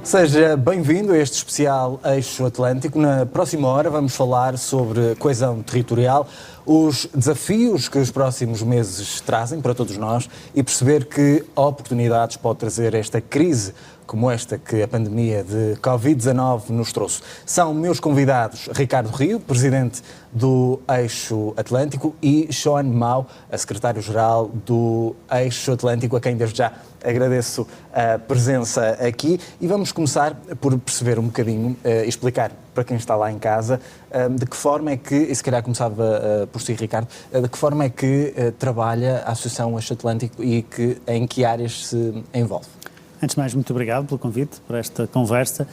Seja bem-vindo a este especial Eixo Atlântico. Na próxima hora vamos falar sobre coesão territorial, os desafios que os próximos meses trazem para todos nós e perceber que oportunidades pode trazer esta crise como esta que a pandemia de Covid-19 nos trouxe. São meus convidados Ricardo Rio, presidente do Eixo Atlântico, e Sean Mau, a secretário-geral do Eixo Atlântico, a quem desde já agradeço a presença aqui. E vamos começar por perceber um bocadinho, explicar para quem está lá em casa, de que forma é que, e se calhar começava por si, Ricardo, de que forma é que trabalha a Associação Eixo Atlântico e em que áreas se envolve? Antes de mais, muito obrigado pelo convite, por esta conversa.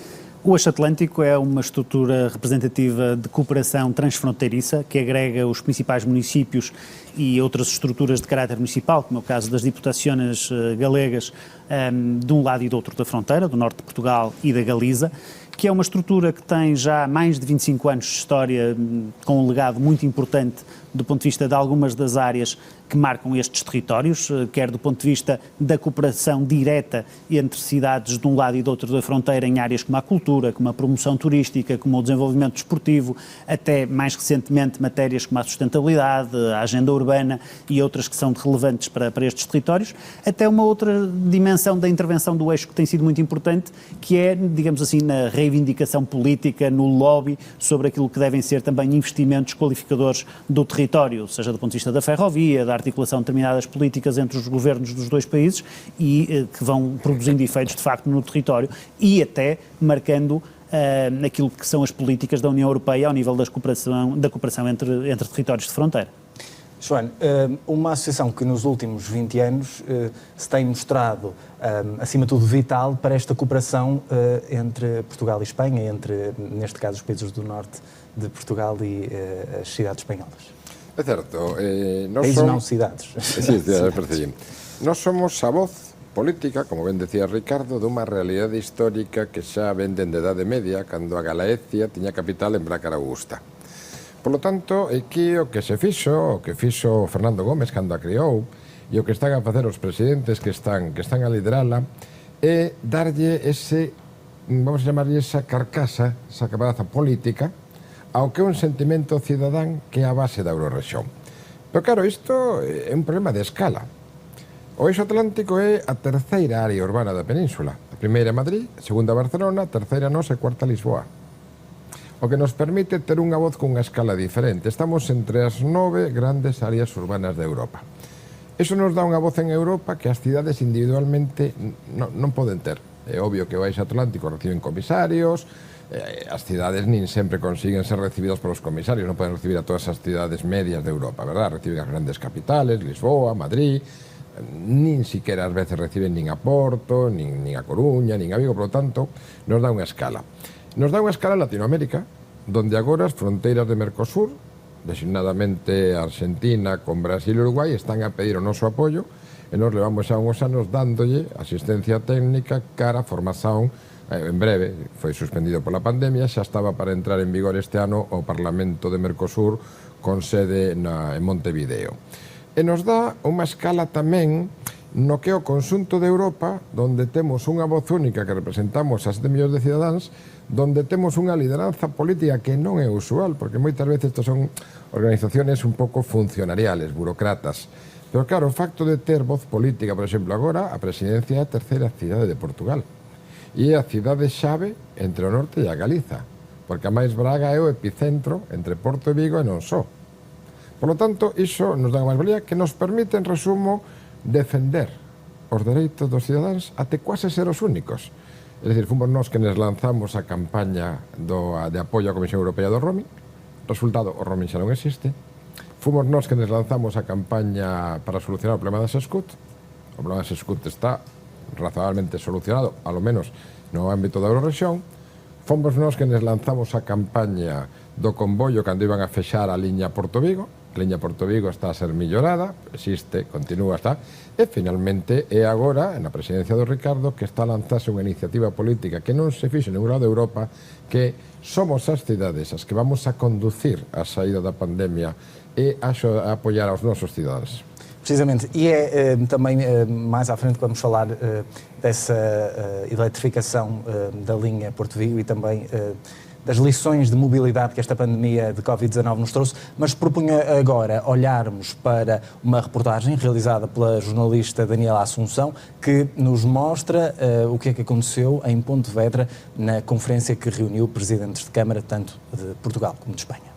O Eixo Atlântico é uma estrutura representativa de cooperação transfronteiriça que agrega os principais municípios e outras estruturas de caráter municipal, como é o caso das diputações galegas, de um lado e do outro da fronteira, do norte de Portugal e da Galiza, que é uma estrutura que tem já mais de 25 anos de história, com um legado muito importante do ponto de vista de algumas das áreas que marcam estes territórios, quer do ponto de vista da cooperação direta entre cidades de um lado e do outro da fronteira em áreas como a cultura, como a promoção turística, como o desenvolvimento desportivo, até mais recentemente matérias como a sustentabilidade, a agenda urbana e outras que são relevantes para estes territórios, até uma outra dimensão da intervenção do eixo que tem sido muito importante, que é, digamos assim, na reivindicação política, no lobby, sobre aquilo que devem ser também investimentos qualificadores do território, seja do ponto de vista da ferrovia, da articulação de determinadas políticas entre os governos dos dois países e que vão produzindo efeitos de facto no território e até marcando aquilo que são as políticas da União Europeia ao nível da cooperação entre territórios de fronteira. João, uma associação que nos últimos 20 anos se tem mostrado, acima de tudo, vital para esta cooperação entre Portugal e Espanha, entre, neste caso, os países do norte de Portugal e as cidades espanholas. É certo. Países non cidades. Sí, parece. Nós somos a voz política, como ben decía Ricardo, dunha realidade histórica que xa ven dende a Idade Media, cando a Galaecia tiña capital en Brácara Augusta. Por lo tanto, aquí o que se fixo, o que fixo Fernando Gómez cando a criou, e o que están a facer os presidentes que están a liderala, é darlle ese, vamos a chamarlle esa carcasa, esa capaza política, ao que é un sentimento cidadán que é a base da Eurorrexión. Pero claro, isto é un problema de escala. O Eixo Atlántico é a terceira área urbana da península. A primeira é Madrid, a segunda Barcelona, a terceira nós e a cuarta Lisboa. O que nos permite ter unha voz cunha escala diferente. Estamos entre as 9 grandes áreas urbanas de Europa. Iso nos dá unha voz en Europa que as cidades individualmente non poden ter. É obvio que o Eixo Atlántico reciben comisarios, as cidades nin sempre consiguen ser recibidas polos comisarios, non poden recibir a todas as cidades medias de Europa, verdad? Reciben as grandes capitales, Lisboa, Madrid, nin siquiera ás veces reciben nin a Porto, nin a Coruña, nin a Vigo, por lo tanto, nos dá unha escala. Nos dá unha escala Latinoamérica, donde agora as fronteiras de Mercosur, designadamente Argentina con Brasil e Uruguai, están a pedir o noso apoio, e nos levamos xa uns anos dándolle asistencia técnica cara a formación. En breve, foi suspendido pola pandemia, xa estaba para entrar en vigor este ano o Parlamento de Mercosur con sede en Montevideo. E nos dá unha escala tamén no que é o conxunto de Europa, donde temos unha voz única que representamos a 7 millóns de cidadáns, donde temos unha lideranza política que non é usual, porque moitas veces estos son organizaciones un pouco funcionariales, burocratas. Pero claro, o facto de ter voz política, por exemplo, agora, a presidencia é a terceira cidade de Portugal. E é a cidade xave entre o norte e a Galiza, porque a máis Braga é o epicentro entre Porto e Vigo e non só. Por lo tanto, iso nos dá unha máis valía que nos permite, en resumo, defender os dereitos dos cidadáns até quase ser os únicos. É dicir, fomos nós que nos lanzamos a campaña de apoio á Comisión Europea do roaming. Resultado, o roaming xa non existe. Fomos nós que nos lanzamos a campaña para solucionar o problema das SCUT. O problema das SCUT está razonablemente solucionado, a lo menos no ámbito da Eurorrexión. Fomos nós que nos lanzamos a campaña do convoio cando iban a fechar a liña Porto-Vigo. A liña Porto-Vigo está a ser millorada, existe, continúa, está. E finalmente é agora, na presidencia do Ricardo, que está a lanzarse unha iniciativa política que non se fixe en ningún lado de Europa, que somos as cidades as que vamos a conducir a saída da pandemia e a apoiar aos nosos cidadáns. Precisamente, e também mais à frente vamos falar dessa eletrificação da linha Porto Vigo e também das lições de mobilidade que esta pandemia de Covid-19 nos trouxe, mas propunha agora olharmos para uma reportagem realizada pela jornalista Daniela Assunção, que nos mostra o que é que aconteceu em Pontevedra na conferência que reuniu presidentes de Câmara, tanto de Portugal como de Espanha.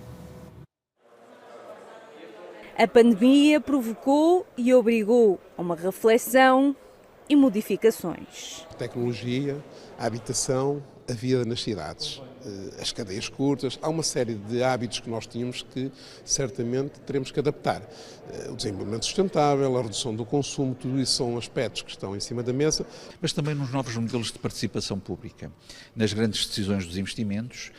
A pandemia provocou e obrigou a uma reflexão e modificações. A tecnologia, a habitação, a vida nas cidades, as cadeias curtas, há uma série de hábitos que nós tínhamos que certamente teremos que adaptar. O desenvolvimento sustentável, a redução do consumo, tudo isso são aspectos que estão em cima da mesa. Mas também nos novos modelos de participação pública, nas grandes decisões dos investimentos,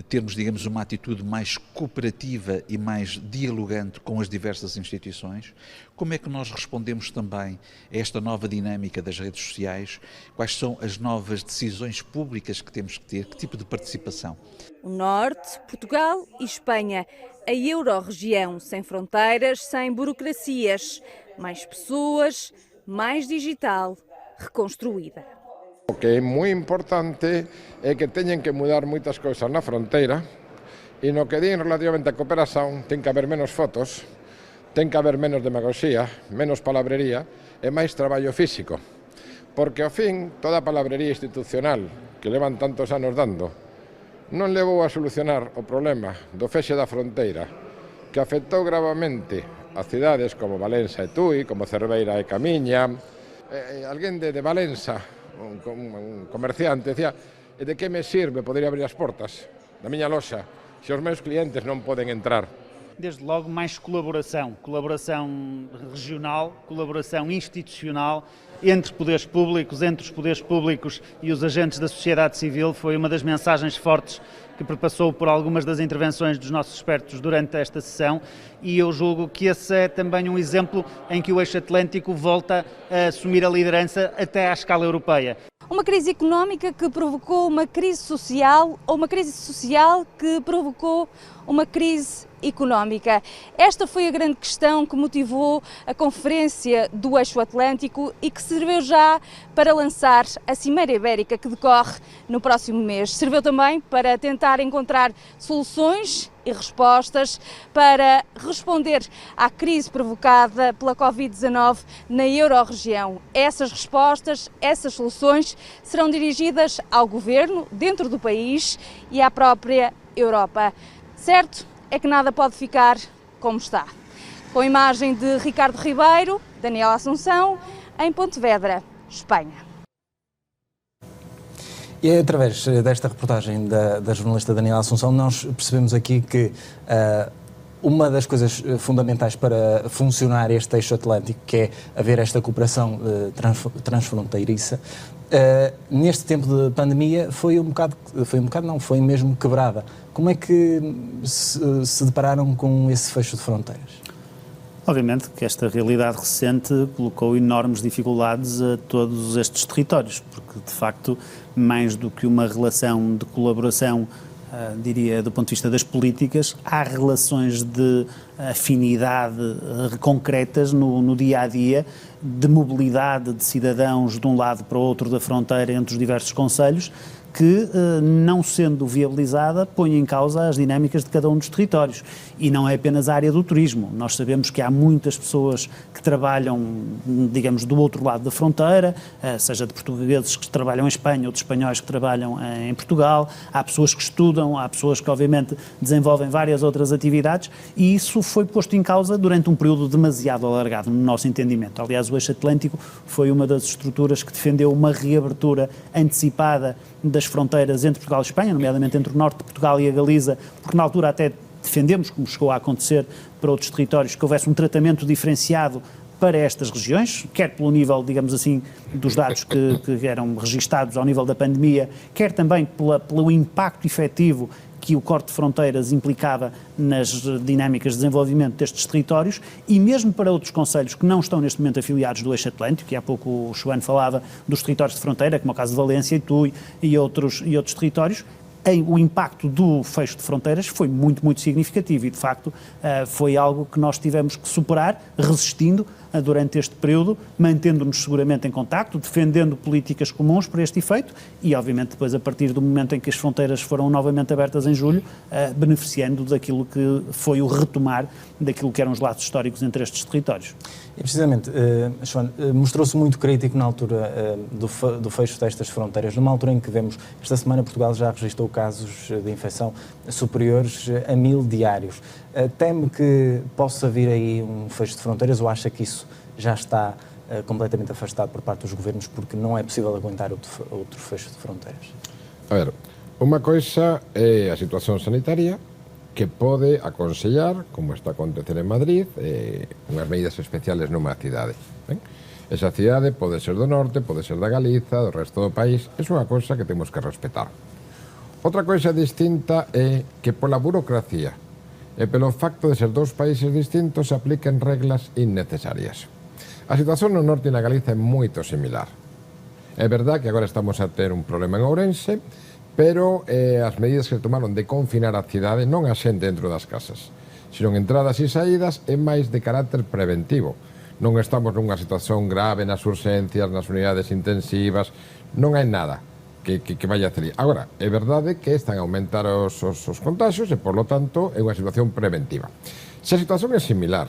termos, digamos, uma atitude mais cooperativa e mais dialogante com as diversas instituições. Como é que nós respondemos também a esta nova dinâmica das redes sociais? Quais são as novas decisões públicas que temos que ter? Que tipo de participação? O Norte, Portugal e Espanha. A Euro-região sem fronteiras, sem burocracias. Mais pessoas, mais digital, reconstruída. O que é muito importante é que tenham que mudar muitas coisas na fronteira e no que digan relativamente à cooperação tem que haver menos fotos, tem que haver menos demagogia, menos palabrería e máis traballo físico. Porque ao fin toda a palabrería institucional que levan tantos anos dando non levou a solucionar o problema do feche da fronteira que afectou gravemente a cidades como Valença e Tui, como Cerveira e Camiña. Alguén de Valença, un comerciante, decía: e de que me sirve poder abrir as portas da miña loxa se os meus clientes non poden entrar? Desde logo mais colaboração regional, colaboração institucional entre poderes públicos, entre os poderes públicos e os agentes da sociedade civil, foi uma das mensagens fortes que perpassou por algumas das intervenções dos nossos expertos durante esta sessão, e eu julgo que esse é também um exemplo em que o eixo atlântico volta a assumir a liderança até à escala europeia. Uma crise económica que provocou uma crise social ou uma crise social que provocou uma crise económica. Esta foi a grande questão que motivou a conferência do Eixo Atlântico e que serviu já para lançar a Cimeira Ibérica que decorre no próximo mês. Serviu também para tentar encontrar soluções e respostas para responder à crise provocada pela Covid-19 na Euro-região. Essas respostas, essas soluções serão dirigidas ao Governo, dentro do país e à própria Europa. Certo é que nada pode ficar como está. Com a imagem de Ricardo Ribeiro, Daniela Assunção, em Pontevedra, Espanha. E através desta reportagem da jornalista Daniela Assunção, nós percebemos aqui que uma das coisas fundamentais para funcionar este eixo atlântico, que é haver esta cooperação transfronteiriça, neste tempo de pandemia foi mesmo quebrada. Como é que se depararam com esse fecho de fronteiras? Obviamente que esta realidade recente colocou enormes dificuldades a todos estes territórios, porque de facto, mais do que uma relação de colaboração, diria do ponto de vista das políticas, há relações de afinidade concretas no dia-a-dia, de mobilidade de cidadãos de um lado para o outro da fronteira entre os diversos concelhos, que, não sendo viabilizada, põe em causa as dinâmicas de cada um dos territórios. E não é apenas a área do turismo. Nós sabemos que há muitas pessoas que trabalham, digamos, do outro lado da fronteira, seja de portugueses que trabalham em Espanha ou de espanhóis que trabalham em Portugal. Há pessoas que estudam, há pessoas que, obviamente, desenvolvem várias outras atividades, e isso foi posto em causa durante um período demasiado alargado, no nosso entendimento. Aliás, o Eixo Atlântico foi uma das estruturas que defendeu uma reabertura antecipada das fronteiras entre Portugal e Espanha, nomeadamente entre o norte de Portugal e a Galiza, porque na altura até defendemos, como chegou a acontecer para outros territórios, que houvesse um tratamento diferenciado para estas regiões, quer pelo nível, digamos assim, dos dados que eram registados ao nível da pandemia, quer também pelo impacto efetivo que o corte de fronteiras implicava nas dinâmicas de desenvolvimento destes territórios, e mesmo para outros concelhos que não estão neste momento afiliados do Eixo Atlântico, que há pouco o João falava dos territórios de fronteira, como é o caso de Valência e Tui e outros territórios, o impacto do fecho de fronteiras foi muito, muito significativo e, de facto, foi algo que nós tivemos que superar, resistindo durante este período, mantendo-nos seguramente em contacto, defendendo políticas comuns para este efeito e, obviamente, depois, a partir do momento em que as fronteiras foram novamente abertas em julho, beneficiando daquilo que foi o retomar daquilo que eram os laços históricos entre estes territórios. E precisamente, João, mostrou-se muito crítico na altura do fecho destas fronteiras, numa altura em que vemos, esta semana Portugal já registrou casos de infecção superiores a 1000 diários. Teme que possa vir aí um fecho de fronteiras ou acha que isso já está completamente afastado por parte dos governos porque não é possível aguentar outro fecho de fronteiras? A ver, unha coisa é a situación sanitaria que pode aconsellar, como está a acontecer en Madrid, unhas medidas especiales nunha cidade. Ben? Esa cidade pode ser do norte, pode ser da Galiza, do resto do país, é unha cousa que temos que respetar. Outra coisa distinta é que pola burocracia e pelo facto de ser dous países distintos se apliquen reglas innecesarias. A situación no norte e na Galiza é moito similar. É verdad que agora estamos a ter un problema en Ourense, pero as medidas que se tomaron de confinar a cidade non a xente dentro das casas, sino entradas e saídas é máis de carácter preventivo. Non estamos nunha situación grave nas urxencias, nas unidades intensivas, non hai nada que vaya a hacer. Agora, é verdade que están a aumentar os contagios e, por lo tanto, é unha situación preventiva. Se a situación é similar,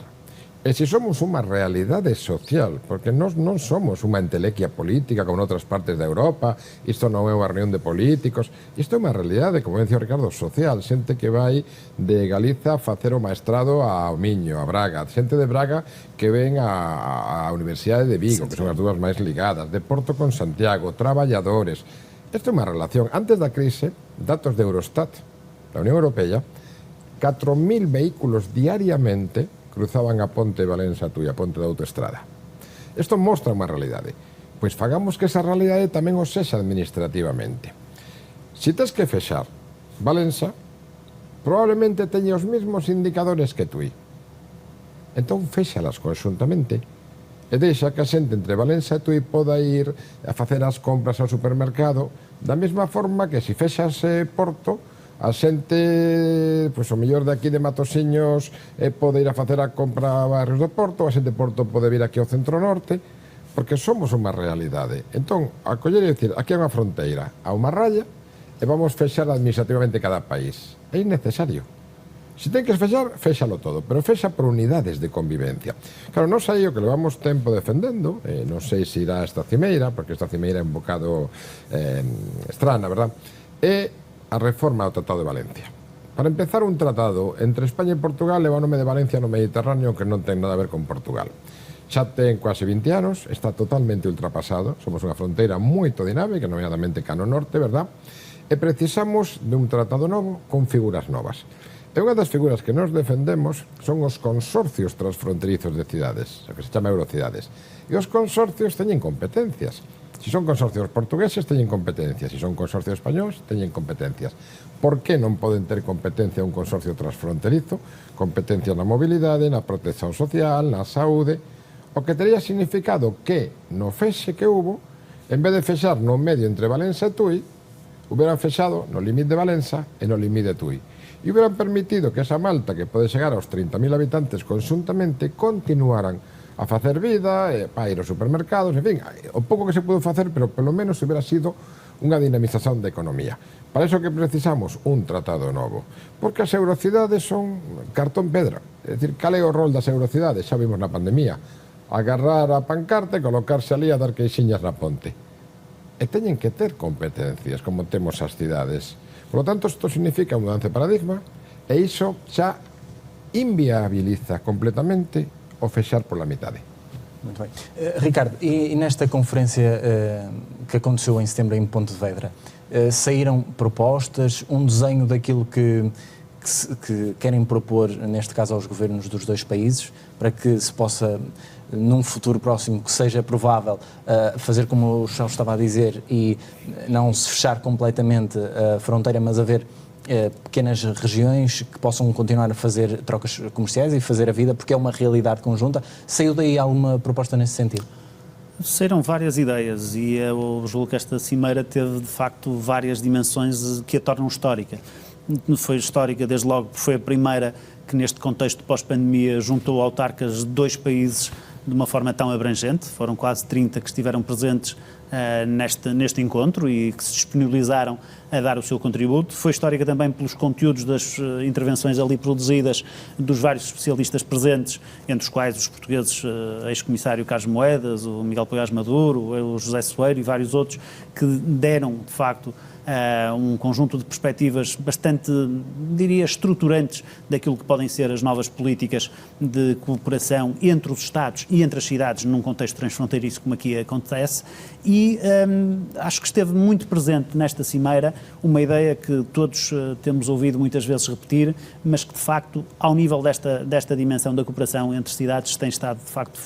e se somos unha realidade social, porque nós non somos unha entelequia política como en outras partes da Europa, isto non é unha reunión de políticos, isto é unha realidade, como decía Ricardo, social, xente que vai de Galiza a facer o maestrado ao Miño, a Braga, xente de Braga que ven á Universidade de Vigo, que son as dúas máis ligadas, de Porto con Santiago, traballadores. Isto é unha relación. Antes da crise, datos de Eurostat, da Unión Europea, 4.000 vehículos diariamente cruzaban a ponte Valença-Tui, a ponte da autoestrada. Isto mostra unha realidade. Pois fagamos que esa realidade tamén o sexa administrativamente. Se tes que fexar Valença, probablemente teña os mesmos indicadores que Tui. Entón, fexalas conxuntamente e deixa que a xente entre Valença e Tui poda ir a facer as compras ao supermercado da mesma forma que se fexas Porto, a xente, pois o mellor de aquí de Matosiños pode ir a facer a compra a barrios do Porto, a xente de Porto pode vir aquí ao centro norte, porque somos unha realidade. Entón, a coller e dicir, aquí hai unha fronteira, a unha raya, e vamos fexar administrativamente cada país. É innecesario. Se ten que fexar, fexalo todo, pero fexa por unidades de convivencia. Claro, non sei o que levamos tempo defendendo, non sei se irá esta cimeira, porque esta cimeira é un bocado estrana, verdad? E a reforma do Tratado de Valencia. Para empezar, un tratado entre España e Portugal leva o nome de Valencia no Mediterráneo, que non ten nada a ver con Portugal. Xa ten quase 20 anos, está totalmente ultrapasado, somos unha fronteira moito dinámica, nomeadamente cano norte, verdad? E precisamos de un tratado novo con figuras novas. E unha das figuras que nos defendemos son os consorcios transfronterizos de cidades, o que se chama eurocidades. E os consorcios teñen competencias. Se son consorcios portugueses, teñen competencias. Se son consorcios españoles, teñen competencias. Por que non poden ter competencia un consorcio transfronterizo? Competencia na mobilidade, na protección social, na saúde. O que teria significado que no fexe que hubo, en vez de fexar no medio entre Valença e Tui, hubieran fexado no límite de Valença e no límite de Tui. E hubieran permitido que esa Malta, que pode chegar aos 30.000 habitantes conxuntamente, continuaran a facer vida, para ir aos supermercados, en fin, o pouco que se pudo facer, pero pelo menos hubiera sido unha dinamización da economía. Para iso que precisamos un tratado novo, porque as eurocidades son cartón pedra, é dicir, cal é o rol das eurocidades, xa vimos na pandemia, agarrar a pancarta e colocarse ali a dar queixiñas na ponte. E teñen que ter competencias, como temos as cidades. Por lo tanto, isto significa un mudanza de paradigma, e iso xa inviabiliza completamente o fechar pola metade. Muito bem. Ricardo, e nesta conferência que aconteceu em setembro em Pontevedra, saíram propostas, um desenho daquilo que querem propor, neste caso aos governos dos dois países, para que se possa, num futuro próximo, que seja provável, fazer como o João estava a dizer e não se fechar completamente a fronteira, mas haver pequenas regiões que possam continuar a fazer trocas comerciais e fazer a vida, porque é uma realidade conjunta. Saiu daí alguma proposta nesse sentido? Saíram várias ideias e eu julgo que esta cimeira teve, de facto, várias dimensões que a tornam histórica. Foi histórica, desde logo, porque foi a primeira que, neste contexto pós-pandemia, juntou autarcas de dois países de uma forma tão abrangente. Foram quase 30 que estiveram presentes neste encontro e que se disponibilizaram a dar o seu contributo. Foi histórica também pelos conteúdos das intervenções ali produzidas dos vários especialistas presentes, entre os quais os portugueses, ex-comissário Carlos Moedas, o Miguel Poiás Maduro, o José Soeiro e vários outros, que deram, de facto, um conjunto de perspectivas bastante, diria, estruturantes daquilo que podem ser as novas políticas de cooperação entre os Estados e entre as cidades num contexto transfronteiriço como aqui acontece, e acho que esteve muito presente nesta cimeira uma ideia que todos temos ouvido muitas vezes repetir, mas que de facto ao nível desta dimensão da cooperação entre cidades tem estado de facto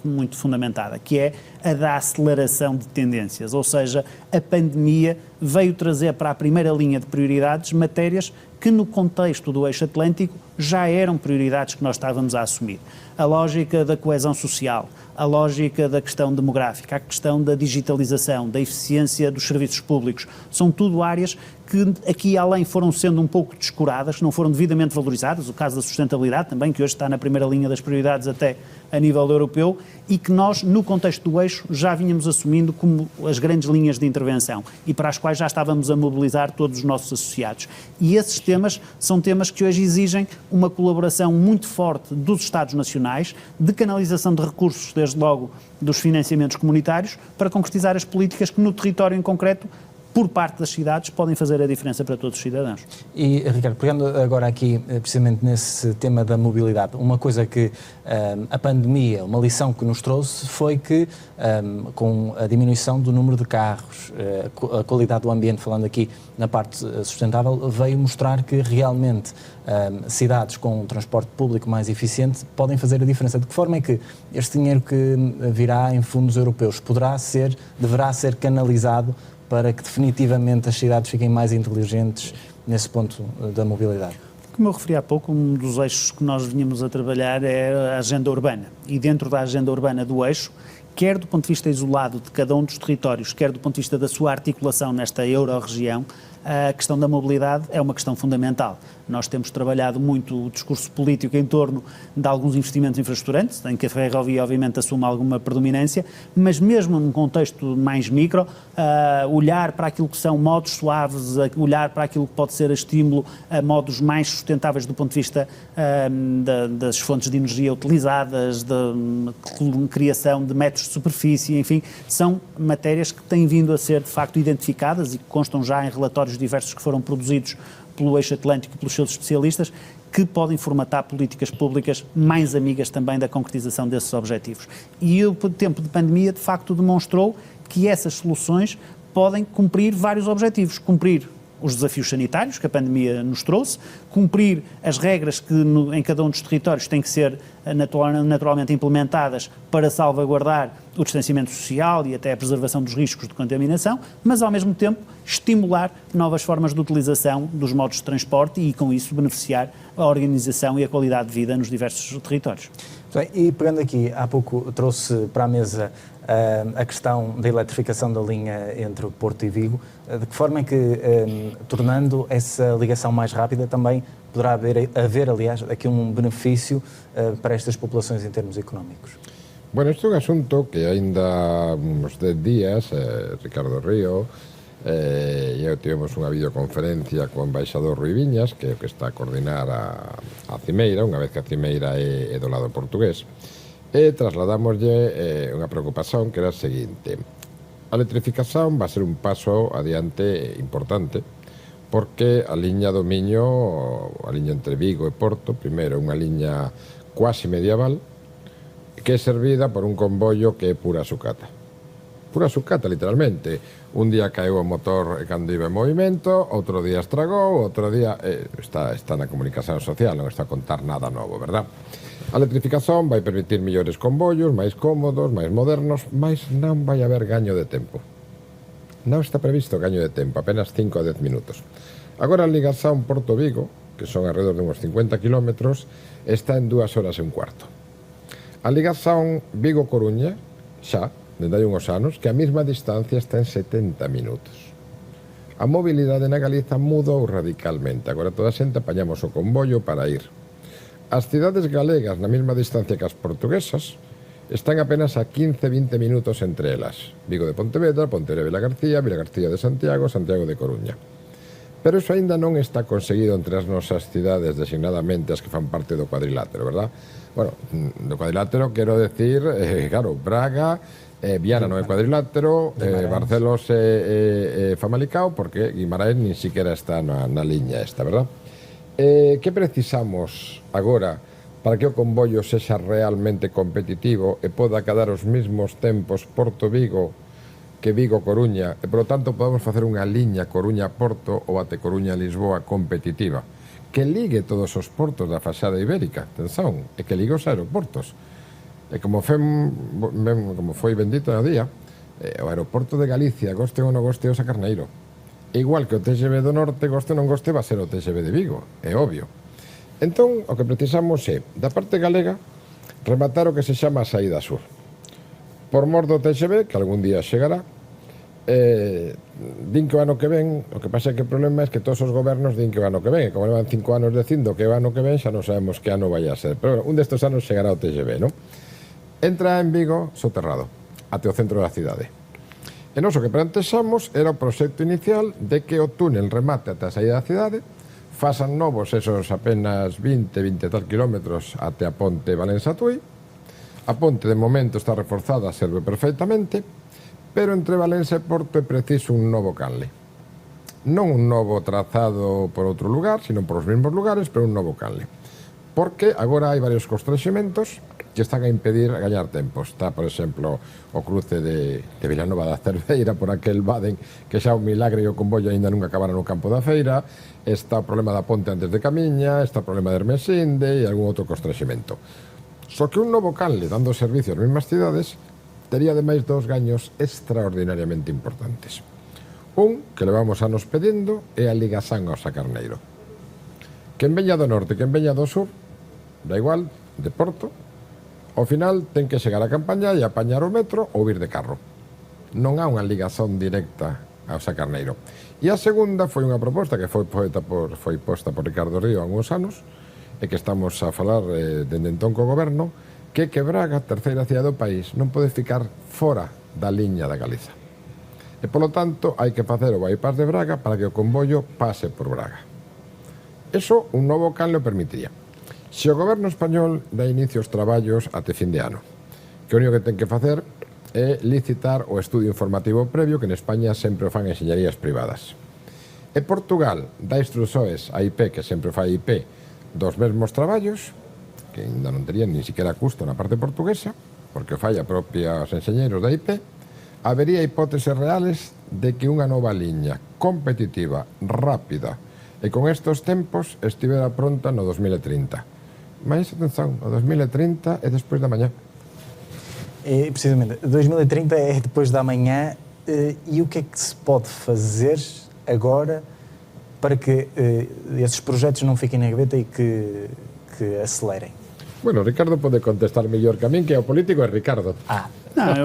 muito fundamentada, que é a da aceleração de tendências, ou seja, a pandemia veio trazer para a primeira linha de prioridades matérias que no contexto do eixo atlântico já eram prioridades que nós estávamos a assumir. A lógica da coesão social, a lógica da questão demográfica, a questão da digitalização, da eficiência dos serviços públicos, são tudo áreas que aqui além foram sendo um pouco descuradas, não foram devidamente valorizadas, o caso da sustentabilidade também, que hoje está na primeira linha das prioridades até a nível europeu, e que nós, no contexto do eixo, já vínhamos assumindo como as grandes linhas de intervenção e para as quais já estávamos a mobilizar todos os nossos associados. E esses temas são temas que hoje exigem uma colaboração muito forte dos Estados nacionais, de canalização de recursos, desde logo dos financiamentos comunitários, para concretizar as políticas que no território em concreto, por parte das cidades, podem fazer a diferença para todos os cidadãos. E, Ricardo, pegando agora aqui, precisamente nesse tema da mobilidade, uma coisa que a pandemia, uma lição que nos trouxe foi que, com a diminuição do número de carros, a qualidade do ambiente, falando aqui na parte sustentável, veio mostrar que realmente cidades com um transporte público mais eficiente podem fazer a diferença. De que forma é que este dinheiro que virá em fundos europeus deverá ser canalizado para que definitivamente as cidades fiquem mais inteligentes nesse ponto da mobilidade? Como eu referi há pouco, um dos eixos que nós vinhamos a trabalhar é a agenda urbana. E dentro da agenda urbana do eixo, quer do ponto de vista isolado de cada um dos territórios, quer do ponto de vista da sua articulação nesta euro-região, a questão da mobilidade é uma questão fundamental. Nós temos trabalhado muito o discurso político em torno de alguns investimentos infraestruturantes, em que a ferrovia obviamente assume alguma predominância, mas mesmo num contexto mais micro, olhar para aquilo que são modos suaves, olhar para aquilo que pode ser a estímulo a modos mais sustentáveis do ponto de vista das fontes de energia utilizadas, da criação de metros de superfície, enfim, são matérias que têm vindo a ser de facto identificadas e que constam já em relatórios diversos que foram produzidos pelo eixo atlântico e pelos seus especialistas, que podem formatar políticas públicas mais amigas também da concretização desses objetivos. E o tempo de pandemia, de facto, demonstrou que essas soluções podem cumprir vários objetivos. Cumprir os desafios sanitários que a pandemia nos trouxe, cumprir as regras que em cada um dos territórios têm que ser naturalmente implementadas para salvaguardar o distanciamento social e até a preservação dos riscos de contaminação, mas ao mesmo tempo estimular novas formas de utilização dos modos de transporte e com isso beneficiar a organização e a qualidade de vida nos diversos territórios. Bem, e pegando aqui, há pouco trouxe para a mesa a questão da eletrificação da linha entre o Porto e Vigo. De que forma é que, tornando essa ligação mais rápida, também poderá haver, aliás, aqui um benefício para estas populações em termos económicos? Bueno, este é un asunto que ainda uns 10 días, Ricardo Río e eu tivemos unha videoconferencia co embaixador Rui Viñas, que é o que está a coordinar a cimeira, unha vez que a cimeira é do lado portugués, e trasladámoslle unha preocupación que era a seguinte: a electrificación va a ser un paso adiante importante, porque a liña do Miño, a liña entre Vigo e Porto, primeiro unha liña quasi medieval, que é servida por un convoio que é pura sucata. Pura sucata, literalmente. Un día caeu o motor cando iba en movimento, outro día estragou, outro día... está na comunicación social, non está a contar nada novo, verdad? A electrificación vai permitir millores convoios, máis cómodos, máis modernos, mas non vai haber gaño de tempo. Non está previsto gaño de tempo, apenas 5 a 10 minutos. Agora a ligación Porto-Vigo, que son alrededor de uns 50 kilómetros, está en 2 horas e un cuarto. A ligación Vigo-Coruña, xa, dende hai unhos anos, que a mesma distancia está en 70 minutos. A mobilidade na Galiza mudou radicalmente. Agora toda a xente apañamos o convoio para ir. As cidades galegas na mesma distancia que as portuguesas están apenas a 15-20 minutos entre elas. Vigo de Pontevedra, Pontevedra de Vilagarcía, Vilagarcía de Santiago, Santiago de Coruña. Pero iso aínda non está conseguido entre as nosas cidades, designadamente as que fan parte do cuadrilátero, verdad? Bueno, do cuadrilátero quero decir, claro, Braga, Viana non é cuadrilátero, Barcelos e Famalicao, porque Guimarães nin siquiera está na liña esta, verdad? Que precisamos agora para que o convoio sexa realmente competitivo e poda cadar os mesmos tempos Porto-Vigo que Vigo-Coruña, e, por lo tanto, podemos facer unha liña Coruña-Porto ou até Coruña-Lisboa competitiva, que ligue todos os portos da fachada ibérica, atención, e que ligue os aeroportos. E como foi bendito no día, o aeroporto de Galicia, goste ou non goste o Sacarneiro. Igual que o TGV do Norte, goste ou non goste, va a ser o TGV de Vigo, é obvio. Entón, o que precisamos é, da parte galega, rematar o que se chama a saída sur. Por mor do TGV, que algún día chegará, din que o ano que ven, o que pasa é que o problema é que todos os gobernos din que o ano que ven, e como levan 5 anos dicindo que o ano que ven, xa non sabemos que ano vai a ser. Pero un destes anos chegará o TGV, non? Entra en Vigo soterrado, até o centro da cidade. E nós o que plantexamos era o proxecto inicial de que o túnel remate até a saída da cidade, fasan novos esos apenas 20 tal kilómetros até a ponte Valença-Tui. A ponte de momento está reforzada, serve perfectamente, pero entre Valença e Porto é preciso un novo canle. Non un novo trazado por outro lugar, sino por os mesmos lugares, pero un novo canle. Porque agora hai varios constreximentos que están a impedir gañar tempo. Está, por exemplo, o cruce de Vilanova da Cerveira por aquel Baden, que xa un milagre e o convoio ainda nunca acabara no campo da feira. Está o problema da ponte antes de Camiña, está o problema de Hermesinde e algún outro constresemento. Só que un novo canle dando servicio ás mesmas cidades tería ademais 2 gaños extraordinariamente importantes. Un, que levamos anos pedindo, é a ligazán ao Sacarneiro. Quen veña do norte, quen veña do sur, da igual, de Porto, ao final ten que chegar a Campaña e apañar o metro ou ir de carro. Non há unha ligazón directa ao Sacarneiro. E a segunda foi unha proposta que foi posta por Ricardo Río há uns anos, e que estamos a falar dende entón co goberno, que Braga, terceira cidade do país, non pode ficar fora da liña da Galiza. E, polo tanto, hai que facer o bypass de Braga para que o convoio pase por Braga. Eso, un novo canle o permitiría. Se o goberno español dá inicio aos traballos até fin de ano, que o único que ten que facer é licitar o estudio informativo previo, que en España sempre o fan enxeñerías privadas. E Portugal dá instruções a IP, que sempre fai IP, dos mesmos traballos, que ainda non terían ni siquiera custo na parte portuguesa, porque o fai a propia os enxeñeiros da IP, habería hipóteses reales de que unha nova liña competitiva, rápida e con estos tempos estivera pronta no 2030. Mais atención, o 2030 é despois da mañá. Precisamente, 2030 é depois da manhã, e o que é que se pode fazer agora para que esses projetos não fiquem na gaveta e que acelerem? Bueno, Ricardo pode contestar mellor que a min, que é o político, é Ricardo.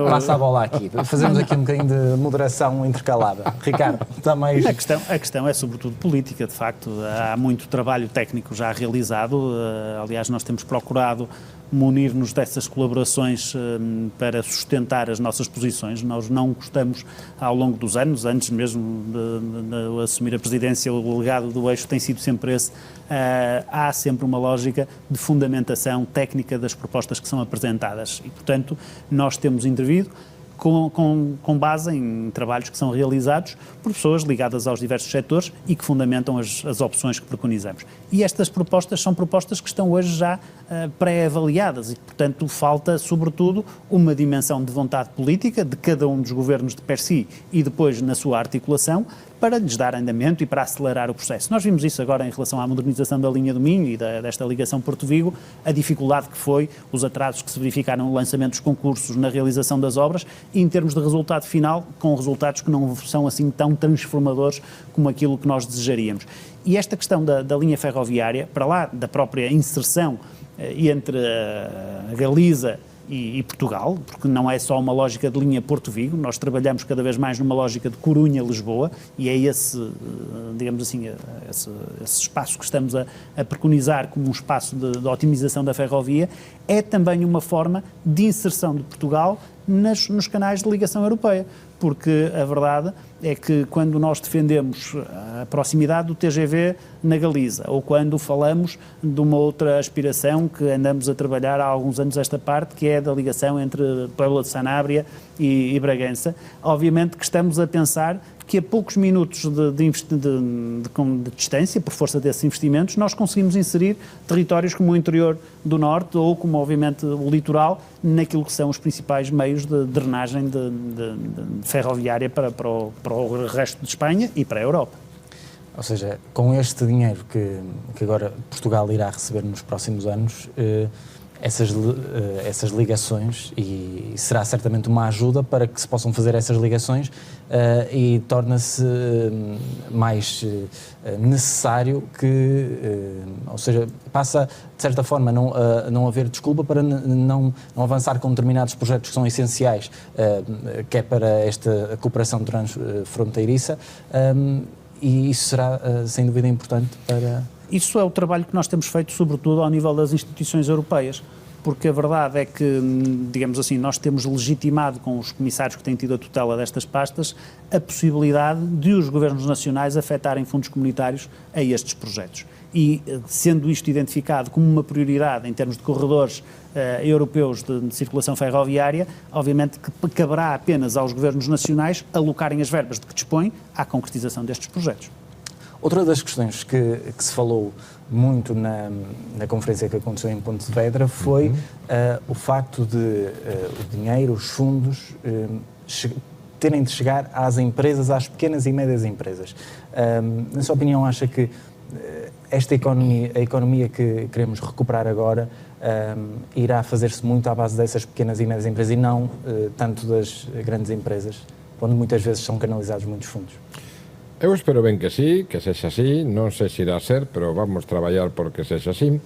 Passa a bola aqui. Fazemos aqui um bocadinho de moderação intercalada. Ricardo, está mais... A questão é sobretudo política, de facto. Há muito trabalho técnico já realizado. Aliás, nós temos procurado munir-nos dessas colaborações para sustentar as nossas posições. Nós não gostamos, ao longo dos anos, antes mesmo de assumir a presidência, o legado do eixo tem sido sempre esse. Há sempre uma lógica de fundamentação técnica das propostas que são apresentadas e, portanto, nós temos intervido com base em trabalhos que são realizados por pessoas ligadas aos diversos setores e que fundamentam as opções que preconizamos. E estas propostas são propostas que estão hoje já pré-avaliadas e, portanto, falta, sobretudo, uma dimensão de vontade política de cada um dos governos de per si e depois na sua articulação para lhes dar andamento e para acelerar o processo. Nós vimos isso agora em relação à modernização da linha do Minho e desta ligação Porto-Vigo, a dificuldade que foi, os atrasos que se verificaram no lançamento dos concursos, na realização das obras e em termos de resultado final, com resultados que não são assim tão transformadores como aquilo que nós desejaríamos. E esta questão da linha ferroviária, para lá da própria inserção entre a Galiza e Portugal, porque não é só uma lógica de linha Porto-Vigo, nós trabalhamos cada vez mais numa lógica de Corunha-Lisboa, e é esse, digamos assim, esse espaço que estamos a preconizar como um espaço de otimização da ferrovia, é também uma forma de inserção de Portugal nos canais de ligação europeia, porque a verdade é que quando nós defendemos a proximidade do TGV na Galiza, ou quando falamos de uma outra aspiração que andamos a trabalhar há alguns anos esta parte, que é da ligação entre Puebla de Sanabria e Bragança, obviamente que estamos a pensar que a poucos minutos de distância, por força desses investimentos, nós conseguimos inserir territórios como o interior do Norte ou como, obviamente, o litoral, naquilo que são os principais meios de drenagem de ferroviária para o resto de Espanha e para a Europa. Ou seja, com este dinheiro que agora Portugal irá receber nos próximos anos, essas ligações, e será certamente uma ajuda para que se possam fazer essas ligações, e torna-se mais necessário ou seja, passa de certa forma a não haver desculpa para não avançar com determinados projetos que são essenciais, que é para esta cooperação transfronteiriça, e isso será sem dúvida importante para... Isso é o trabalho que nós temos feito, sobretudo ao nível das instituições europeias, porque a verdade é que, digamos assim, nós temos legitimado com os comissários que têm tido a tutela destas pastas a possibilidade de os governos nacionais afetarem fundos comunitários a estes projetos. E, sendo isto identificado como uma prioridade em termos de corredores europeus de circulação ferroviária, obviamente que caberá apenas aos governos nacionais alocarem as verbas de que dispõem à concretização destes projetos. Outra das questões que se falou muito na conferência que aconteceu em Pontevedra foi o facto de o dinheiro, os fundos, terem de chegar às empresas, às pequenas e médias empresas. Na sua opinião, acha que esta economia, a economia que queremos recuperar agora, irá fazer-se muito à base dessas pequenas e médias empresas e não tanto das grandes empresas, onde muitas vezes são canalizados muitos fundos? Eu espero ben que sí, que sexa así, non sei se irá a ser, pero vamos traballar porque sexa así,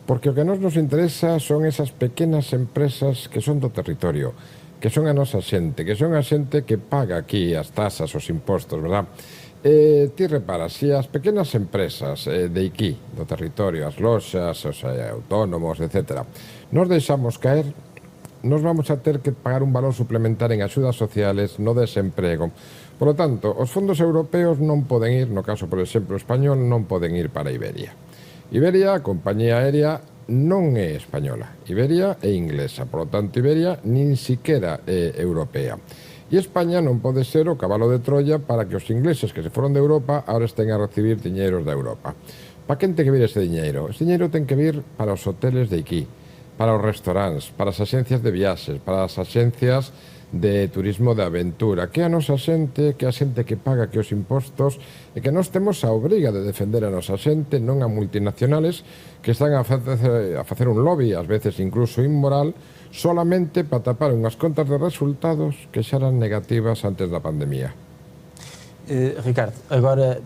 porque o que nos interesa son esas pequenas empresas que son do territorio, que son a nosa xente, que son a xente que paga aquí as tasas, os impostos, verdad? Ti repara, se as pequenas empresas de aquí, do territorio, as loxas, os autónomos, etc., nos deixamos caer, nos vamos a ter que pagar un valor suplementario en axudas sociales, no desemprego. Por lo tanto, os fondos europeos non poden ir, no caso, por exemplo, español, non poden ir para Iberia. Iberia, a compañía aérea, non é española. Iberia é inglesa, por lo tanto, Iberia nin siquiera é europea. E España non pode ser o cabalo de Troia para que os ingleses que se foron de Europa ahora estén a recibir diñeiros da Europa. Para quen ten que vir ese diñeiro? Ese diñeiro ten que vir para os hoteles de aquí, para os restaurantes, para as axencias de viaxes, para as axencias de turismo de aventura, que a nosa xente, que a xente que paga que os impostos, e que nós temos a obriga de defender a nosa xente, non a multinacionales que están a facer un lobby, ás veces incluso inmoral, solamente para tapar unhas contas de resultados que xa eran negativas antes da pandemia. Ricardo, agora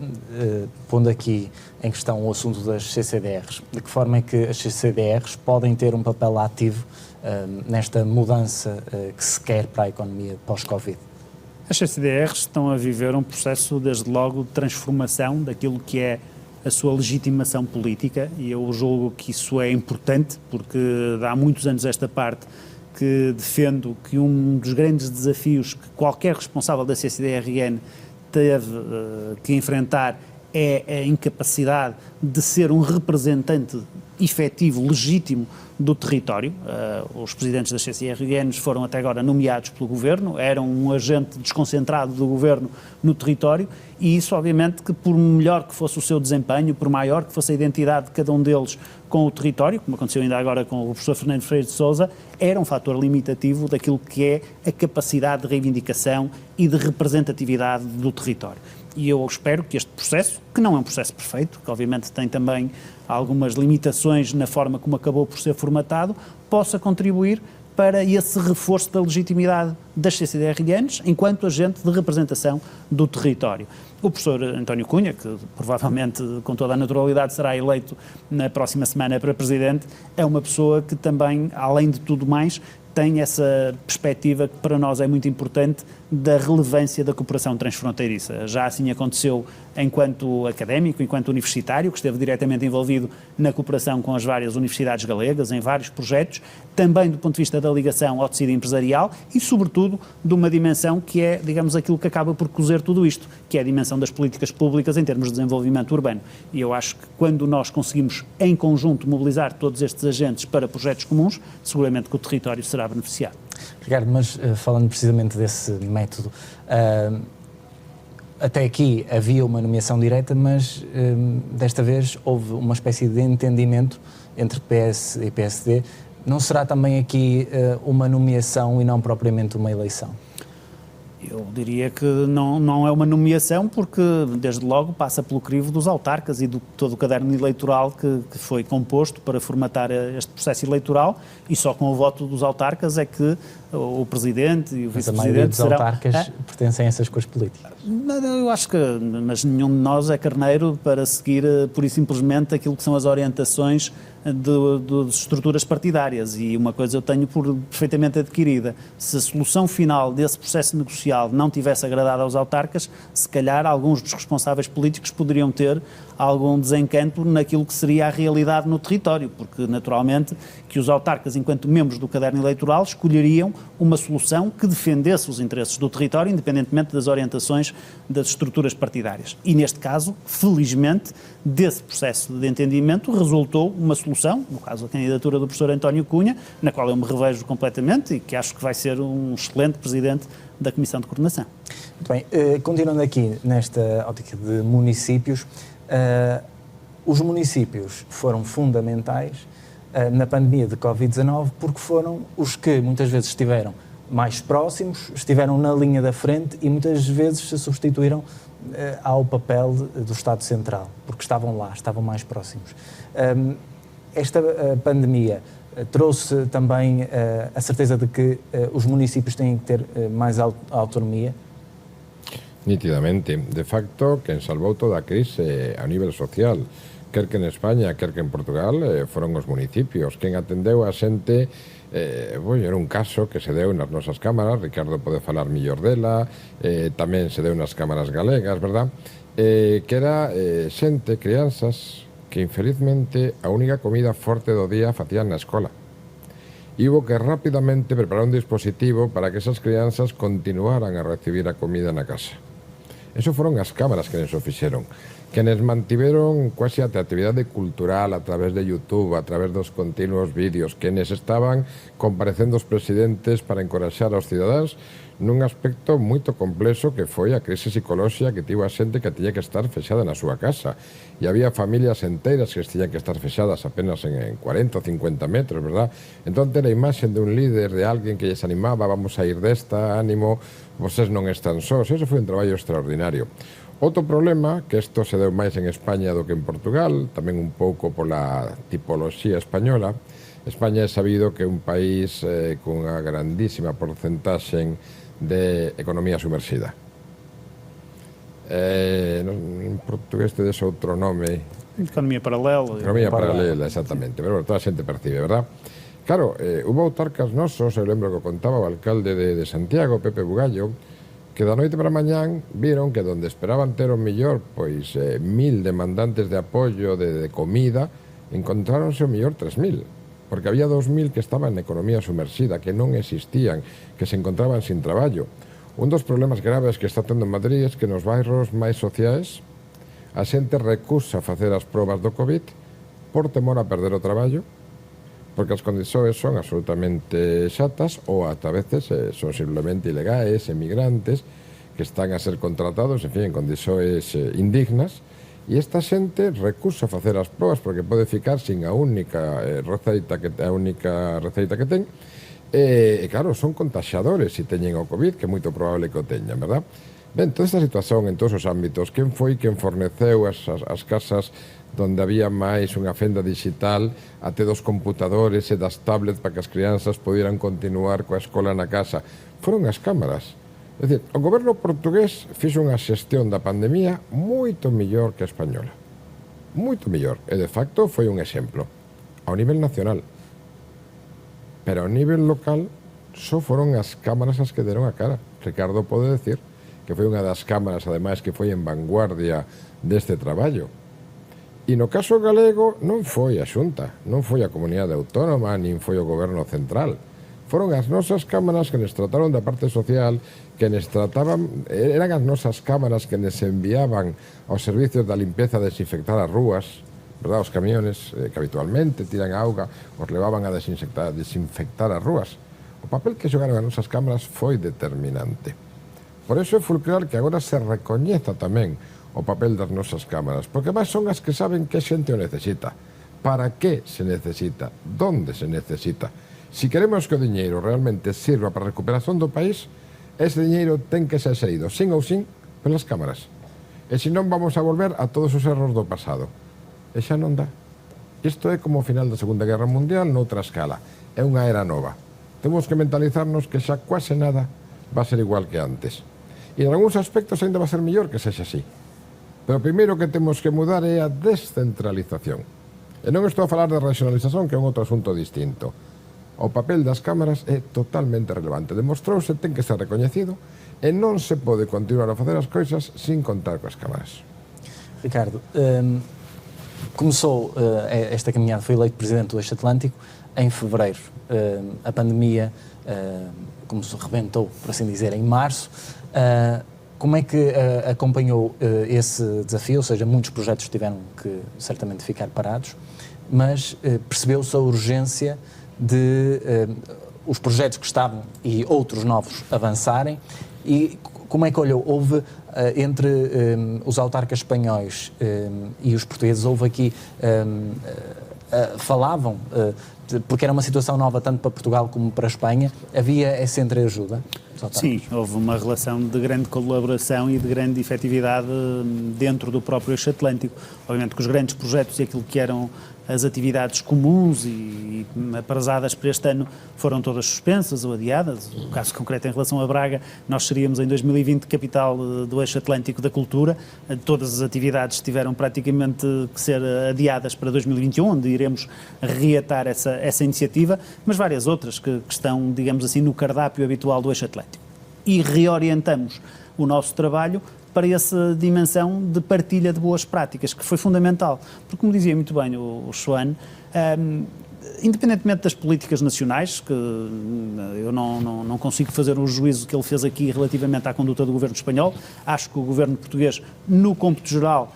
pondo aqui em questão o assunto das CCDRs, de que forma é que as CCDRs podem ter um papel ativo nesta mudança que se quer para a economia pós-Covid? As CCDRs estão a viver um processo, desde logo, de transformação daquilo que é a sua legitimação política, e eu julgo que isso é importante, porque há muitos anos esta parte que defendo que um dos grandes desafios que qualquer responsável da CCDRN teve que enfrentar é a incapacidade de ser um representante efetivo, legítimo do território. Os presidentes das CCRNs foram até agora nomeados pelo Governo, eram um agente desconcentrado do Governo no território, e isso obviamente que por melhor que fosse o seu desempenho, por maior que fosse a identidade de cada um deles com o território, como aconteceu ainda agora com o professor Fernando Freire de Sousa, era um fator limitativo daquilo que é a capacidade de reivindicação e de representatividade do território. E eu espero que este processo, que não é um processo perfeito, que obviamente tem também algumas limitações na forma como acabou por ser formatado, possa contribuir para esse reforço da legitimidade das CCDRNs enquanto agente de representação do território. O professor António Cunha, que provavelmente com toda a naturalidade será eleito na próxima semana para presidente, é uma pessoa que também, além de tudo mais, tem essa perspectiva que para nós é muito importante da relevância da cooperação transfronteiriça. Já assim aconteceu enquanto académico, enquanto universitário, que esteve diretamente envolvido na cooperação com as várias universidades galegas, em vários projetos, também do ponto de vista da ligação ao tecido empresarial e, sobretudo, de uma dimensão que é, digamos, aquilo que acaba por cozer tudo isto, que é a dimensão das políticas públicas em termos de desenvolvimento urbano. E eu acho que quando nós conseguimos, em conjunto, mobilizar todos estes agentes para projetos comuns, seguramente que o território será beneficiado. Ricardo, mas falando precisamente desse método, até aqui havia uma nomeação direta, mas desta vez houve uma espécie de entendimento entre PS e PSD. Não será também aqui uma nomeação e não propriamente uma eleição? Eu diria que não é uma nomeação porque, desde logo, passa pelo crivo dos autarcas e de todo o caderno eleitoral que foi composto para formatar este processo eleitoral, e só com o voto dos autarcas é que o Presidente e o Vice-Presidente serão... Mas a maioria dos autarcas pertencem a essas cores políticas. Eu acho que mas nenhum de nós é carneiro para seguir pura e simplesmente aquilo que são as orientações de estruturas partidárias, e uma coisa eu tenho perfeitamente adquirida: se a solução final desse processo negocial não tivesse agradado aos autarcas, se calhar alguns dos responsáveis políticos poderiam ter algum desencanto naquilo que seria a realidade no território, porque naturalmente que os autarcas, enquanto membros do caderno eleitoral, escolheriam uma solução que defendesse os interesses do território, independentemente das orientações das estruturas partidárias. E neste caso, felizmente, desse processo de entendimento resultou uma solução, no caso a candidatura do professor António Cunha, na qual eu me revejo completamente e que acho que vai ser um excelente presidente da Comissão de Coordenação. Muito bem, continuando aqui nesta ótica de municípios, os municípios foram fundamentais na pandemia de Covid-19 porque foram os que muitas vezes estiveram mais próximos, estiveram na linha da frente e muitas vezes se substituíram ao papel do Estado Central, porque estavam lá, estavam mais próximos. Esta pandemia trouxe também a certeza de que os municípios têm que ter mais autonomia? Nítidamente. De facto, quen salvou toda a crise a nivel social, quer que en España, quer que en Portugal, foron os municipios. Quen atendeu a xente, era un caso que se deu nas nosas cámaras, Ricardo pode falar millor dela, tamén se deu nas cámaras galegas, verdad? Que era xente, crianzas, que infelizmente a única comida forte do día facían na escola. E hubo que rapidamente preparar un dispositivo para que esas crianzas continuaran a recibir a comida na casa. Eso foron as cámaras que nos o fixeron, que nos mantiveron quasi a actividade cultural a través de YouTube, a través dos continuos vídeos, que nos estaban comparecendo os presidentes para encoraxar aos cidadáns nun aspecto moito complexo que foi a crise psicolóxica que tivo a xente que tiña que estar fechada na súa casa. E había familias enteiras que tiñan que estar fechadas apenas en 40 ou 50 metros, verdad? Entón, ter a imaxen de un líder, de alguén que lles animaba, vamos a ir desta, ánimo, vocês non están sós. Eso foi un traballo extraordinario. Outro problema, que isto se deu máis en España do que en Portugal, tamén un pouco pola tipoloxía española. España é sabido que é un país con unha grandísima porcentaxe de economía sumerxida. En portugués tedes outro nome. Economía paralela. Economía paralela, exactamente. Pero toda a xente percibe, verdad? Claro, hubo autarcas nosos, eu lembro que contaba o alcalde de Santiago, Pepe Bugallo, que da noite para mañán viron que donde esperaban ter o millor, pois 1.000 demandantes de apoio, de comida, encontráronse o millor 3.000. Porque había 2.000 que estaban na economía sumerxida, que non existían, que se encontraban sin traballo. Un dos problemas graves que está tendo en Madrid é que nos bairros máis sociais a xente recusa facer as probas do COVID por temor a perder o traballo, porque as condicións son absolutamente xatas ou ata veces son simplemente ilegais, emigrantes, que están a ser contratados, en fin, en condicións indignas. E esta xente recusa facer as probas porque pode ficar sin a única receita que ten. E claro, son contaxiadores se teñen o COVID, que é moito probable que o teñan, verdad? Ben, toda esta situación en todos os ámbitos, quen foi quen forneceu as casas donde había máis unha fenda digital até dos computadores e das tablets para que as crianzas pudieran continuar coa escola na casa? Foron as cámaras. É dicir, o goberno portugués fixo unha xestión da pandemia moito mellor que a española. Moito mellor. E, de facto, foi un exemplo. Ao nivel nacional. Pero ao nivel local só foron as cámaras as que deron a cara. Ricardo pode decir que foi unha das cámaras, ademais, que foi en vanguardia deste traballo. E no caso galego non foi a Xunta, non foi a Comunidade Autónoma, nin foi o Goberno Central. Foron as nosas cámaras que nos trataron da parte social, que nos trataban, eran as nosas cámaras que nos enviaban aos servicios da limpeza a desinfectar as rúas, verdad? Os camiones que habitualmente tiran auga, os levaban a desinfectar as rúas. O papel que xogaron as nosas cámaras foi determinante. Por iso é fulcral que agora se recoñeza tamén o papel das nosas cámaras, porque máis son as que saben que xente o necesita, para que se necesita, donde se necesita. Si queremos que o diñeiro realmente sirva para a recuperación do país, ese diñeiro ten que ser saído, sin ou sin, pelas cámaras. E senón vamos a volver a todos os erros do pasado. E xa non dá. Isto é como o final da Segunda Guerra Mundial noutra escala. É unha era nova. Temos que mentalizarnos que xa quase nada va a ser igual que antes. E en algúns aspectos ainda va a ser mellor que sexa así. Pero o primeiro que temos que mudar é a descentralización. E non estou a falar de regionalización, que é un outro asunto distinto. O papel das cámaras é totalmente relevante. Demostrouse, ten que ser recoñecido, e non se pode continuar a facer as cousas sin contar coas cámaras. Ricardo, começou esta caminhada, foi eleito Presidente do Eixo Atlântico em fevereiro. A pandemia rebentou, por assim dizer, em março. Como é que acompanhou esse desafio? Ou seja, muitos projetos tiveram que certamente ficar parados, mas percebeu-se a urgência de os projetos que estavam e outros novos avançarem. E como é que olhou? Houve entre os autarcas espanhóis e os portugueses, houve aqui, falavam, porque era uma situação nova tanto para Portugal como para a Espanha, havia essa entreajuda? Sim, houve uma relação de grande colaboração e de grande efetividade dentro do próprio Eixo Atlântico. Obviamente que os grandes projetos e aquilo que eram as atividades comuns e aprazadas para este ano foram todas suspensas ou adiadas. O caso concreto em relação a Braga, nós seríamos em 2020 capital do Eixo Atlântico da Cultura. Todas as atividades tiveram praticamente que ser adiadas para 2021, onde iremos reatar essa iniciativa, mas várias outras que estão, digamos assim, no cardápio habitual do Eixo Atlântico. E reorientamos o nosso trabalho para essa dimensão de partilha de boas práticas, que foi fundamental. Porque, como dizia muito bem o Joan, independentemente das políticas nacionais, que eu não consigo fazer o juízo que ele fez aqui relativamente à conduta do governo espanhol, acho que o governo português, no cômputo geral,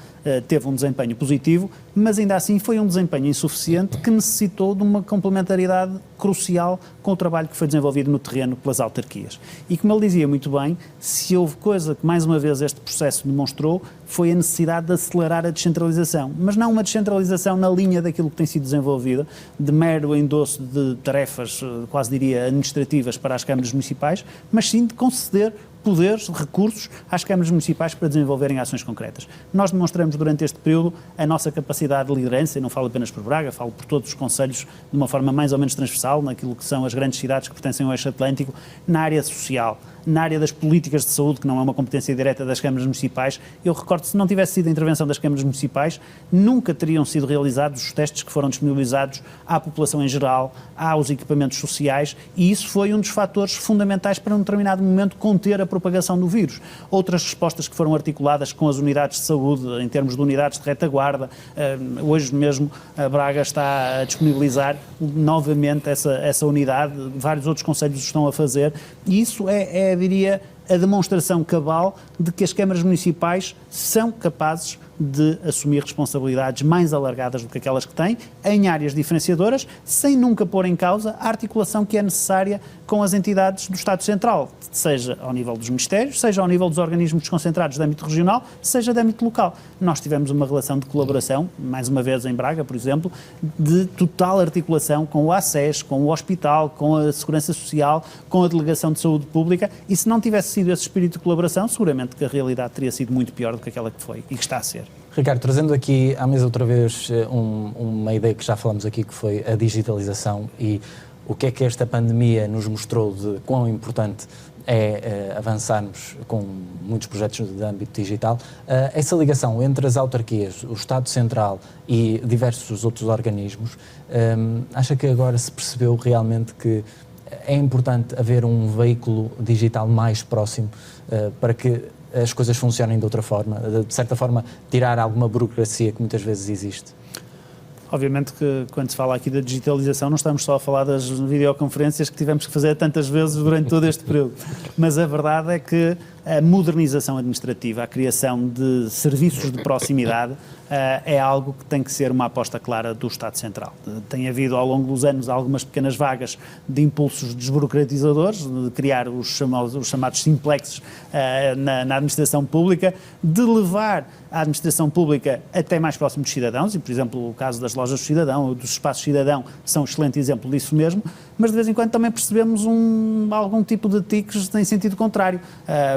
teve um desempenho positivo, mas ainda assim foi um desempenho insuficiente que necessitou de uma complementaridade crucial com o trabalho que foi desenvolvido no terreno pelas autarquias. E como ele dizia muito bem, se houve coisa que mais uma vez este processo demonstrou, foi a necessidade de acelerar a descentralização, mas não uma descentralização na linha daquilo que tem sido desenvolvido, de mero endosso de tarefas, quase diria, administrativas para as câmaras municipais, mas sim de conceder poderes, recursos às câmaras municipais para desenvolverem ações concretas. Nós demonstramos durante este período a nossa capacidade de liderança, e não falo apenas por Braga, falo por todos os concelhos de uma forma mais ou menos transversal, naquilo que são as grandes cidades que pertencem ao Eixo Atlântico, na área social, na área das políticas de saúde, que não é uma competência direta das câmaras municipais. Eu recordo que se não tivesse sido a intervenção das câmaras municipais, nunca teriam sido realizados os testes que foram disponibilizados à população em geral, aos equipamentos sociais, e isso foi um dos fatores fundamentais para, num determinado momento, conter a propagação do vírus. Outras respostas que foram articuladas com as unidades de saúde, em termos de unidades de retaguarda, hoje mesmo a Braga está a disponibilizar novamente essa unidade, vários outros concelhos o estão a fazer, e isso diria, a demonstração cabal de que as câmaras municipais são capazes de assumir responsabilidades mais alargadas do que aquelas que têm, em áreas diferenciadoras, sem nunca pôr em causa a articulação que é necessária com as entidades do Estado Central, seja ao nível dos ministérios, seja ao nível dos organismos desconcentrados de âmbito regional, seja de âmbito local. Nós tivemos uma relação de colaboração, mais uma vez em Braga, por exemplo, de total articulação com o ACES, com o hospital, com a Segurança Social, com a Delegação de Saúde Pública, e se não tivesse sido esse espírito de colaboração, seguramente que a realidade teria sido muito pior do que aquela que foi e que está a ser. Ricardo, trazendo aqui à mesa outra vez uma ideia que já falamos aqui, que foi a digitalização, e o que é que esta pandemia nos mostrou de quão importante é avançarmos com muitos projetos de âmbito digital. Essa ligação entre as autarquias, o Estado Central e diversos outros organismos, acha que agora se percebeu realmente que é importante haver um veículo digital mais próximo para que as coisas funcionem de outra forma, de certa forma tirar alguma burocracia que muitas vezes existe. Obviamente que quando se fala aqui da digitalização não estamos só a falar das videoconferências que tivemos que fazer tantas vezes durante todo este período, mas a verdade é que a modernização administrativa, a criação de serviços de proximidade é algo que tem que ser uma aposta clara do Estado Central. Tem havido ao longo dos anos algumas pequenas vagas de impulsos desburocratizadores, de criar os chamados simplexes na administração pública, de levar a administração pública até mais próximo dos cidadãos, e por exemplo o caso das lojas do cidadão ou dos espaços cidadão são um excelente exemplo disso mesmo, mas de vez em quando também percebemos algum tipo de tiques em sentido contrário.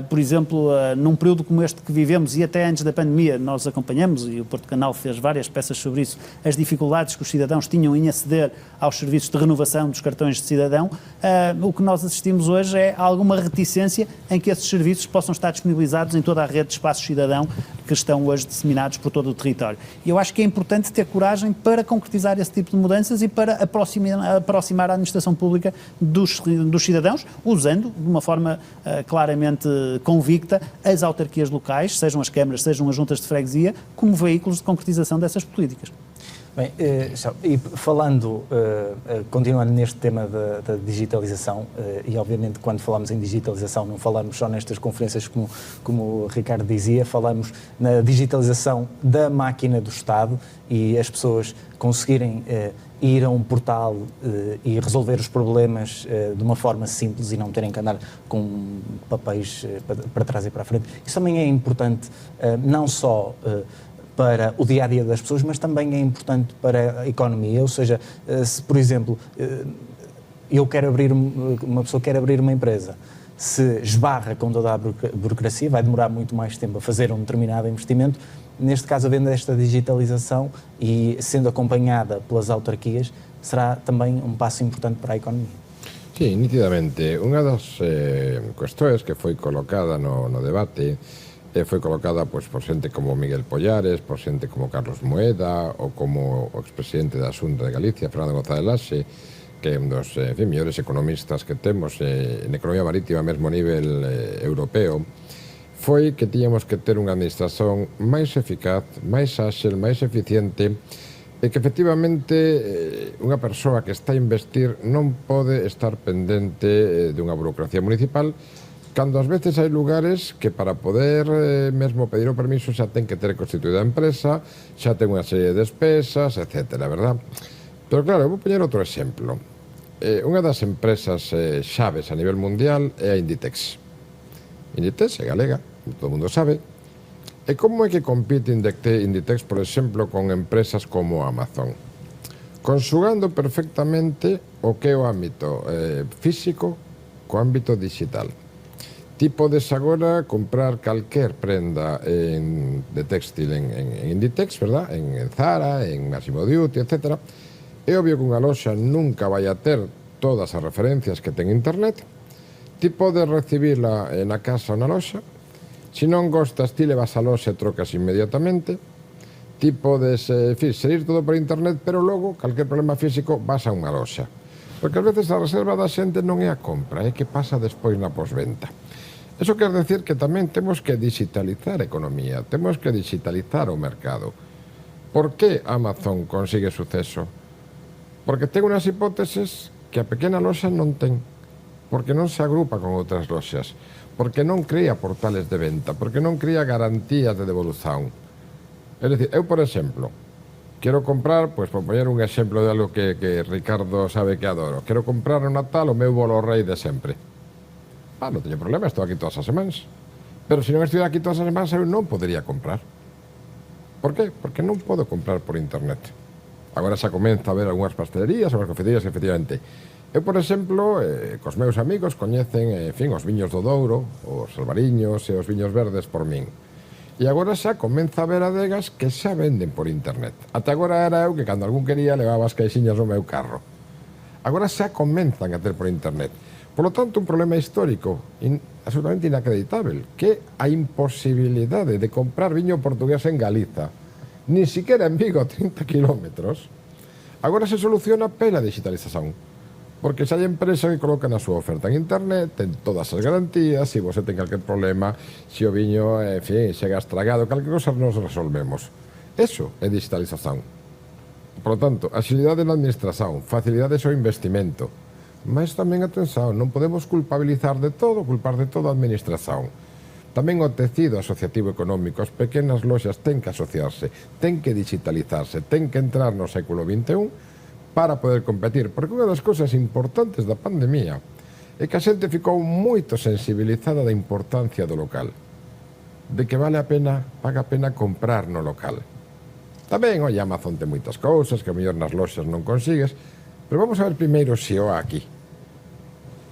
Por exemplo, num período como este que vivemos e até antes da pandemia nós acompanhamos, e o Porto Canal fez várias peças sobre isso, as dificuldades que os cidadãos tinham em aceder aos serviços de renovação dos cartões de cidadão. O que nós assistimos hoje é alguma reticência em que esses serviços possam estar disponibilizados em toda a rede de espaços cidadão que estão hoje disseminados por todo o território. E eu acho que é importante ter coragem para concretizar esse tipo de mudanças e para aproximar a administração pública dos cidadãos, usando de uma forma claramente convicta as autarquias locais, sejam as câmaras, sejam as juntas de freguesia, como veículos de concretização dessas políticas. Bem, e falando, continuando neste tema da digitalização, e obviamente quando falamos em digitalização não falamos só nestas conferências como o Ricardo dizia, falamos na digitalização da máquina do Estado e as pessoas conseguirem ir a um portal e resolver os problemas de uma forma simples e não terem que andar com papéis para trás e para a frente. Isso também é importante, não só para o dia-a-dia das pessoas, mas também é importante para a economia, ou seja, se, por exemplo, uma pessoa quer abrir uma empresa, se esbarra com toda a burocracia, vai demorar muito mais tempo a fazer um determinado investimento. Neste caso, havendo esta digitalização e sendo acompanhada pelas autarquias, será também um passo importante para a economia. Sí, nítidamente. Unha das cuestións que foi colocada no debate foi colocada por xente como Miguel Pollares, por xente como Carlos Moeda ou como o expresidente da Xunta de Galicia, Fernando González Laxe, que é un dos mellores economistas que temos en economía marítima a mesmo nivel europeo, foi que tiñamos que ter unha administración máis eficaz, máis áxil, máis eficiente, e que efectivamente unha persoa que está a investir non pode estar pendente dunha burocracia municipal, cando ás veces hai lugares que para poder mesmo pedir o permiso xa ten que ter constituída a empresa, xa ten unha serie de despesas, etcétera, verdad? Pero claro, vou poñer outro exemplo. Unha das empresas xaves a nivel mundial é a Inditex. Inditex é galega, todo o mundo sabe. E como é que compite Inditex, por exemplo, con empresas como Amazon? Consugando perfectamente o que é o ámbito físico co ámbito digital. Ti podes agora comprar calquer prenda de textil en Inditex, verdad? En Zara, en Massimo Dutti, etc. É obvio que unha loxa nunca vai a ter todas as referencias que ten internet. Ti podes recibirla na casa ou na loxa. Se non gostas, ti levas a loxa e trocas inmediatamente. Ti podes, seguir todo por internet, pero logo, calquer problema físico, vas a unha loxa. Porque ás veces a reserva da xente non é a compra, é que pasa despois na posventa. Eso quer decir que tamén temos que digitalizar a economía, temos que digitalizar o mercado. Por que Amazon consigue suceso? Porque ten unhas hipóteses que a pequena loxa non ten, porque non se agrupa con outras loxas, porque non crea portales de venta, porque non crea garantías de devolución. É dicir, eu, por exemplo, quero comprar, pois, por poñer un exemplo de algo que Ricardo sabe que adoro, quero comprar no Natal o meu bolo rei de sempre. Non teño problema, estou aquí todas as semanas. Pero se non estou aquí todas as semanas, eu non podería comprar. Por qué? Porque non podo comprar por internet. Agora xa comeza a ver algunhas pastelerías, algunhas cafeterías, efectivamente. Eu, por exemplo, cos meus amigos coñecen, os viños do Douro, os albariños e os viños verdes por min. E agora xa comeza a ver adegas que xa venden por internet. Ata agora era eu que cando algún quería levaba as caixiñas no meu carro. Agora xa comenzan a ter por internet. Por lo tanto, un problema histórico absolutamente inacreditável, que a imposibilidade de comprar viño portugués en Galiza, ni siquiera en Vigo, a 30 kilómetros, agora se soluciona pela digitalización. Porque xa hai empresa que coloca na súa oferta en internet, ten todas as garantías, se você ten calquer problema, se o viño, en fin, chega estragado, calquer cosa nos resolvemos. Eso é digitalización. Por lo tanto, axilidade na administración, facilidades ao investimento. Mas tamén, atención, non podemos culpar de todo a administración. Tamén o tecido asociativo económico, as pequenas loxas ten que asociarse, ten que digitalizarse, ten que entrar no século XXI para poder competir, porque unha das cousas importantes da pandemia é que a xente ficou moito sensibilizada da importancia do local, de que vale a pena, paga a pena comprar no local. Tamén, oi, Amazon ten moitas cousas que a mellor nas loxas non consigues, pero vamos a ver primeiro se o aquí.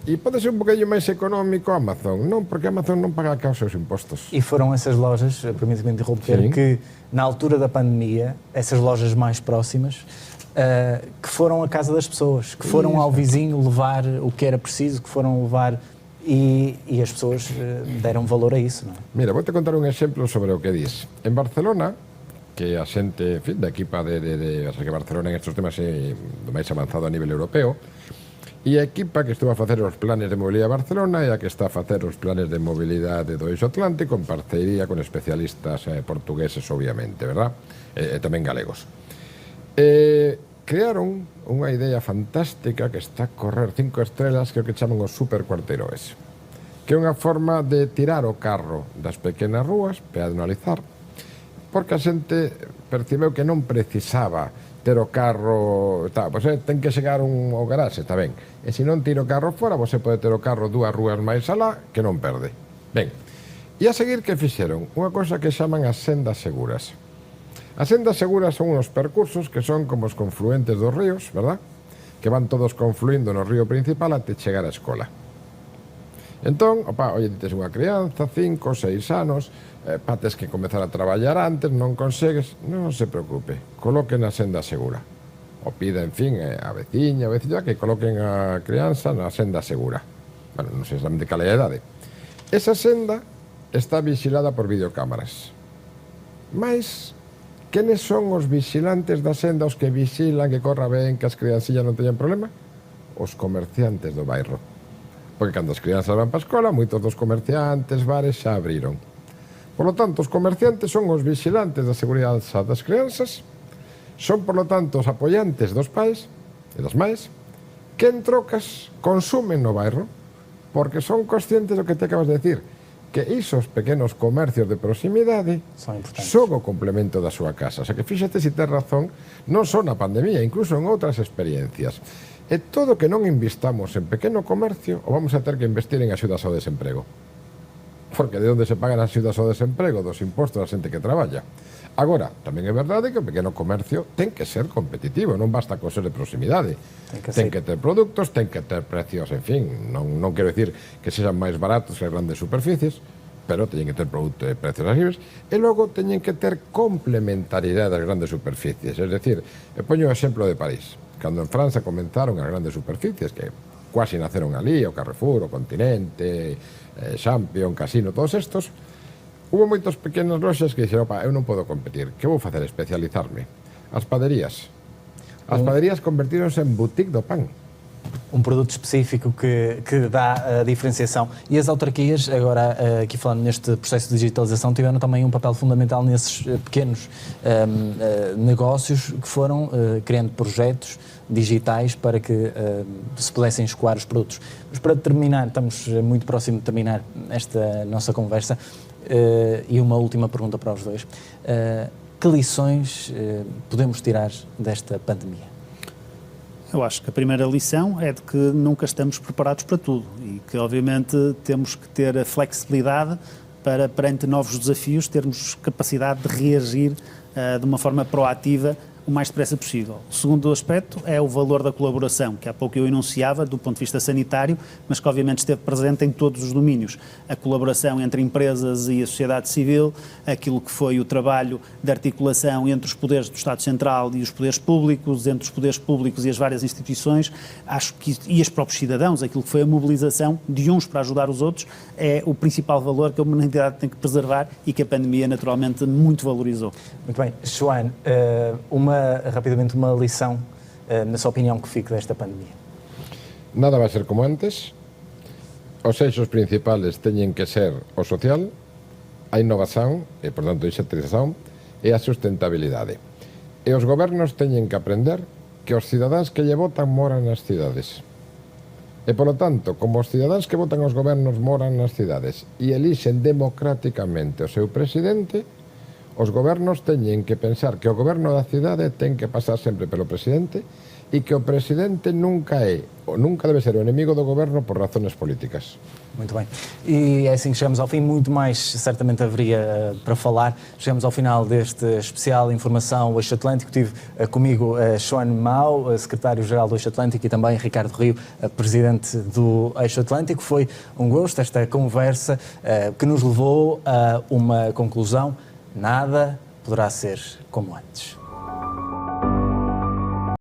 E pode ser un bocadinho máis económico Amazon, non, porque Amazon non paga cá os seus impostos. E foram essas lojas, permite-me interromper, Sim. que na altura da pandemia, essas lojas mais próximas, que foram à casa das pessoas, que foram ao vizinho levar o que era preciso, que foram levar e as pessoas deram valor a isso, não é? Mira, vou-te contar un exemplo sobre o que dis. En Barcelona, que a xente, en fin, da equipa o sea, que Barcelona en estes temas é do máis avanzado a nivel europeo, e a equipa que estuvo a facer os planes de mobilidade de Barcelona e a que está a facer os planes de mobilidade do Eixo Atlántico en parcería con especialistas portugueses, obviamente, verdad? E tamén galegos. Crearon unha idea fantástica que está a correr 5 estrelas, que é o que chaman os supercuarteroes, que é unha forma de tirar o carro das pequenas rúas, peatonalizar, porque a xente percibeu que non precisaba ter o carro, ten que chegar ao garaxe, está ben, e se non tira o carro fora, você pode ter o carro 2 rúas máis alá, que non perde. Ben, e a seguir que fixeron? Unha cosa que chaman as sendas seguras. As sendas seguras son unos percursos que son como os confluentes dos ríos, verdad? Que van todos confluindo no río principal até chegar á escola. Entón, oye, tes unha crianza, 5 ou 6 anos, tes que comezar a traballar antes, non consegues, non se preocupe, coloquen a senda segura. O pida, en fin, a veciña que coloquen a crianza na senda segura. Bueno, non sei exatamente cal é a idade. Esa senda está vigilada por videocámaras. Mais quenes son os vigilantes da senda, os que vigilan que corra ben, que as crianzillas non teñan problema? Os comerciantes do bairro. Porque cando as crianzas van para a escola, moitos dos comerciantes, bares, xa abriron. Por lo tanto, os comerciantes son os vigilantes da seguridade das crianzas, son, por lo tanto, os apoiantes dos pais e das mães, que en trocas consumen no bairro, porque son conscientes do que te acabas de decir, que isos pequenos comercios de proximidade son o complemento da súa casa. O sea que fíxate se tes razón, non só na pandemia, incluso en outras experiencias. E todo que non investamos en pequeno comercio, o vamos a ter que investir en axudas ao desemprego. Porque de onde se pagan as axudas ao desemprego? Dos impostos da xente que traballa. Agora, tamén é verdade que o pequeno comercio ten que ser competitivo, non basta con ser de proximidade. Ten que ter produtos, ten que ter precios, en fin, non quero dicir que sexan máis baratos que as grandes superficies, pero teñen que ter precios accesibles, e logo teñen que ter complementariedade das grandes superficies. Es decir, poño o exemplo de París. Cando en França comenzaron as grandes superficies, que quasi naceron ali, o Carrefour, o Continente, Champion, Casino, todos estos, hubo moitas pequenas loxas que dixeron, eu non podo competir, que vou facer? Especializarme. As padarías. As padarías convertíronse en boutique do pan. Um produto específico que dá a diferenciação. E as autarquias, agora aqui falando neste processo de digitalização, tiveram também um papel fundamental nesses pequenos negócios que foram criando projetos digitais para que se pudessem escoar os produtos. Mas para terminar, estamos muito próximo de terminar esta nossa conversa, e uma última pergunta para os dois. Que lições podemos tirar desta pandemia? Eu acho que a primeira lição é de que nunca estamos preparados para tudo e que, obviamente, temos que ter a flexibilidade para, perante novos desafios, termos capacidade de reagir de uma forma proativa o mais depressa possível. O segundo aspecto é o valor da colaboração, que há pouco eu enunciava do ponto de vista sanitário, mas que obviamente esteve presente em todos os domínios. A colaboração entre empresas e a sociedade civil, aquilo que foi o trabalho de articulação entre os poderes do Estado Central e os poderes públicos, entre os poderes públicos e as várias instituições, acho que, e os próprios cidadãos, aquilo que foi a mobilização de uns para ajudar os outros, é o principal valor que a humanidade tem que preservar e que a pandemia naturalmente muito valorizou. Muito bem. Joane, rapidamente uma lição, na sua opinião, que fique desta pandemia. nada vai ser como antes, os eixos principales teñen que ser o social, a innovación e, por tanto, a digitalización e a sustentabilidade. E os gobernos teñen que aprender que os cidadáns que lle votan moran nas cidades. E, polo tanto, como os cidadáns que votan aos gobernos moran nas cidades e elixen democráticamente o seu presidente, os gobernos teñen que pensar que o goberno da cidade ten que pasar sempre pelo presidente e que o presidente nunca é ou nunca debe ser o enemigo do goberno por razones políticas. Muito bem. E é assim que chegamos ao fim. Muito mais certamente haveria para falar. Chegamos ao final deste especial Informação Eixo Atlântico. Tive comigo João Mau, secretário-geral do Eixo Atlântico, e também Ricardo Rio, presidente do Eixo Atlântico. Foi um gosto esta conversa que nos levou a uma conclusão: nada poderá ser como antes.